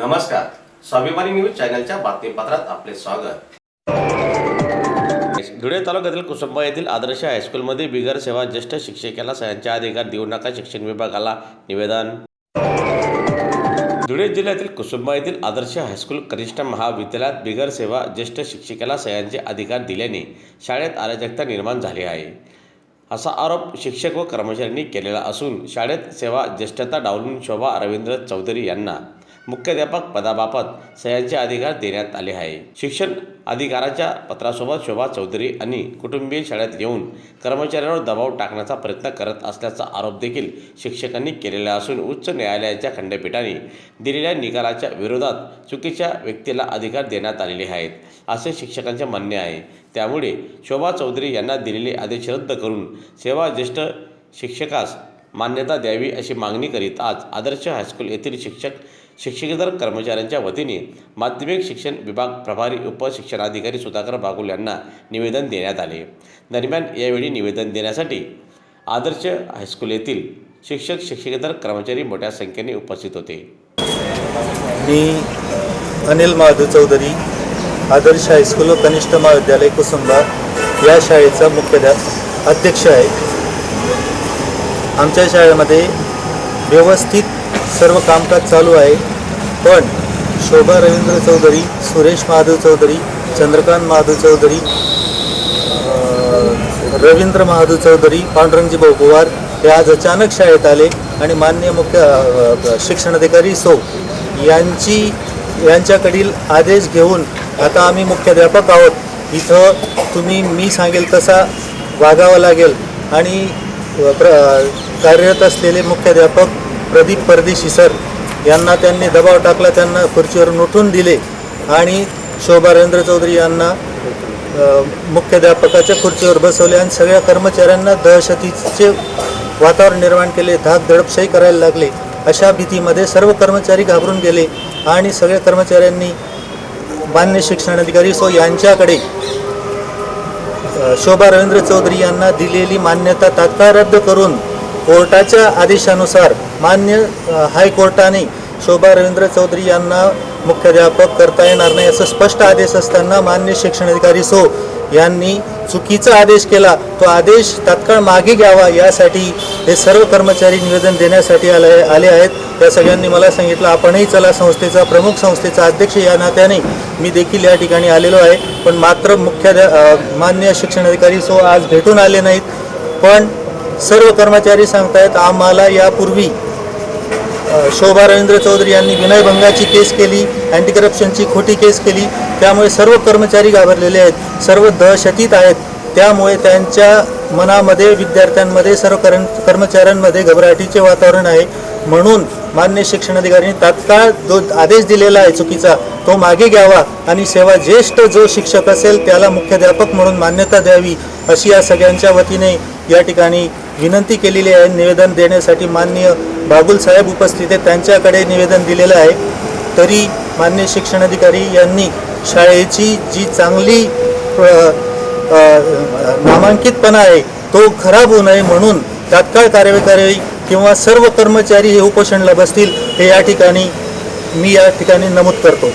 नमस्कार, स्वाभिमानी न्यूज चॅनलच्या बातमीपत्रात आपले स्वागत। धुळे तालुक्यातील कुसुंबा येथील आदर्श हायस्कूलमध्ये बिगर सेवा ज्येष्ठ शिक्षकाला सहाय्याचा अधिकार देऊ नका, शिक्षण विभागाला निवेदन। धुळे जिल्ह्यातील कुसुंबा येथील आदर्श हायस्कूल कनिष्ठ महाविद्यालयात बिगर सेवा ज्येष्ठ शिक्षकाला सहाय्याचे अधिकार दिल्याने शाळेत अराजकता निर्माण झाली आहे, असा आरोप शिक्षक व कर्मचाऱ्यांनी केलेला असून शाळेत सेवा ज्येष्ठता डावलून शोभा रवींद्र चौधरी यांना मुख्याध्यापक पदाबाबत सहाय्याचे अधिकार देण्यात आले आहे। शिक्षण अधिकाराच्या पत्रासोबत शोभा चौधरी आणि कुटुंबीय शाळेत येऊन कर्मचाऱ्यांवर दबाव टाकण्याचा प्रयत्न करत असल्याचा आरोप देखील शिक्षकांनी केलेला असून उच्च न्यायालयाच्या खंडपीठाने दिलेल्या निकालाच्या विरोधात चुकीच्या व्यक्तीला अधिकार देण्यात आलेले आहेत, असे शिक्षकांचे म्हणणे आहे। त्यामुळे शोभा चौधरी यांना दिलेले आदेश रद्द करून सेवा ज्येष्ठ शिक्षकास मान्यता द्यावी अशी मागणी करीत आज आदर्श हायस्कूल येथील शिक्षकेतर कर्मचाऱ्यांच्या वतीने माध्यमिक शिक्षण विभाग प्रभारी उपशिक्षणाधिकारी सुधाकर बागुल यांना निवेदन देण्यात आले। दरम्यान यावेळी निवेदन देण्यासाठी आदर्श हायस्कूल येथील शिक्षकेतर कर्मचारी मोठ्या संख्येने उपस्थित होते। मी अनिल महादेव चौधरी, आदर्श हायस्कूल कनिष्ठ महाविद्यालय कुसुंबा या शाळेचा मुख्याध्यापक अध्यक्ष आहे। आमच्या शाळेमध्ये व्यवस्थित सर्व कामकाज चालू आहे, पण शोभा रवींद्र चौधरी, सुरेश महादेव चौधरी, चंद्रकांत महादेव चौधरी, रवींद्र महादेव चौधरी, पांडुरंगजी भाऊ पवार हे आज अचानक शाळेत आले आणि माननीय मुख्य शिक्षणाधिकारी सो यांच्याकडील आदेश घेऊन आता आम्ही मुख्याध्यापक आहोत, इथं मी सांगेल तसा वागावं लागेल आणि कार्यरत असलेले मुख्याध्यापक प्रदीप परदेशी सर यांना त्यांनी दबाव टाकला, त्यांना खुर्चीवरून उठून दिले आणि शोभा रवींद्र चौधरी यांना मुख्याध्यापकाच्या खुर्चीवर बसवले आणि सगळ्या कर्मचाऱ्यांना दहशतीचे वातावरण निर्माण केले, धाक दडपशाही करायला लागले। अशा भीतीमध्ये सर्व कर्मचारी घाबरून गेले आणि सगळ्या कर्मचाऱ्यांनी मान्य शिक्षणाधिकारी सो यांच्याकडे शोभा रवींद्र चौधरी यांना दिलेली मान्यता तात्काळ रद्द करून कोर्टाच्या आदेशानुसार मान्य हायकोर्टाने शोभा रवींद्र चौधरी यांना मुख्याध्यापक करता येणार नाही असं स्पष्ट आदेश असताना मान्य शिक्षणाधिकारी सो यांनी चुकीचा आदेश केला। तो आदेश तात्काळ मागे घ्यावा यासाठी हे सर्व कर्मचारी निवेदन देण्यासाठी आले आहेत। या सगळ्यांनी मला सांगितलं आपणही चला, संस्थेचा प्रमुख, संस्थेचा अध्यक्ष या नात्याने मी देखील या ठिकाणी आलेलो आहे, पण मात्र मान्य शिक्षणाधिकारी सो आज भेटून आले नाहीत। पण सर्व कर्मचारी सांगतायत आम्हाला यापूर्वी शोभा रवींद्र चौधरी यांनी विनयभंगाची केस केली, अँटी करप्शनची खोटी केस केली, त्यामुळे सर्व कर्मचारी घाबरलेले आहेत, सर्व दहशतीत आहेत। त्यामुळे त्यांच्या मनामध्ये, विद्यार्थ्यांमध्ये, सर्व कर्मचाऱ्यांमध्ये घबराटीचे वातावरण आहे। म्हणून मान्य शिक्षणाधिकाऱ्यांनी तात्काळ जो आदेश दिलेला आहे चुकीचा तो मागे घ्यावा आणि सेवा ज्येष्ठ जो शिक्षक असेल त्याला मुख्याध्यापक म्हणून मान्यता द्यावी अशी या सगळ्यांच्या वतीने या ठिकाणी विनंती केलेली आहे। निवेदन देण्यासाठी माननीय बागुल साहेब उपस्थित आहेत, त्यांच्याकडे निवेदन दिलेलं आहे। तरी माननीय शिक्षणाधिकारी यांनी शाळेची जी चांगली नामांकितपणा आहे तो खराब होऊ नये म्हणून तात्काळ कार्यवाही करावी किंवा सर्व कर्मचारी हे उपोषणाला बसतील हे मी या ठिकाणी नमूद करतो।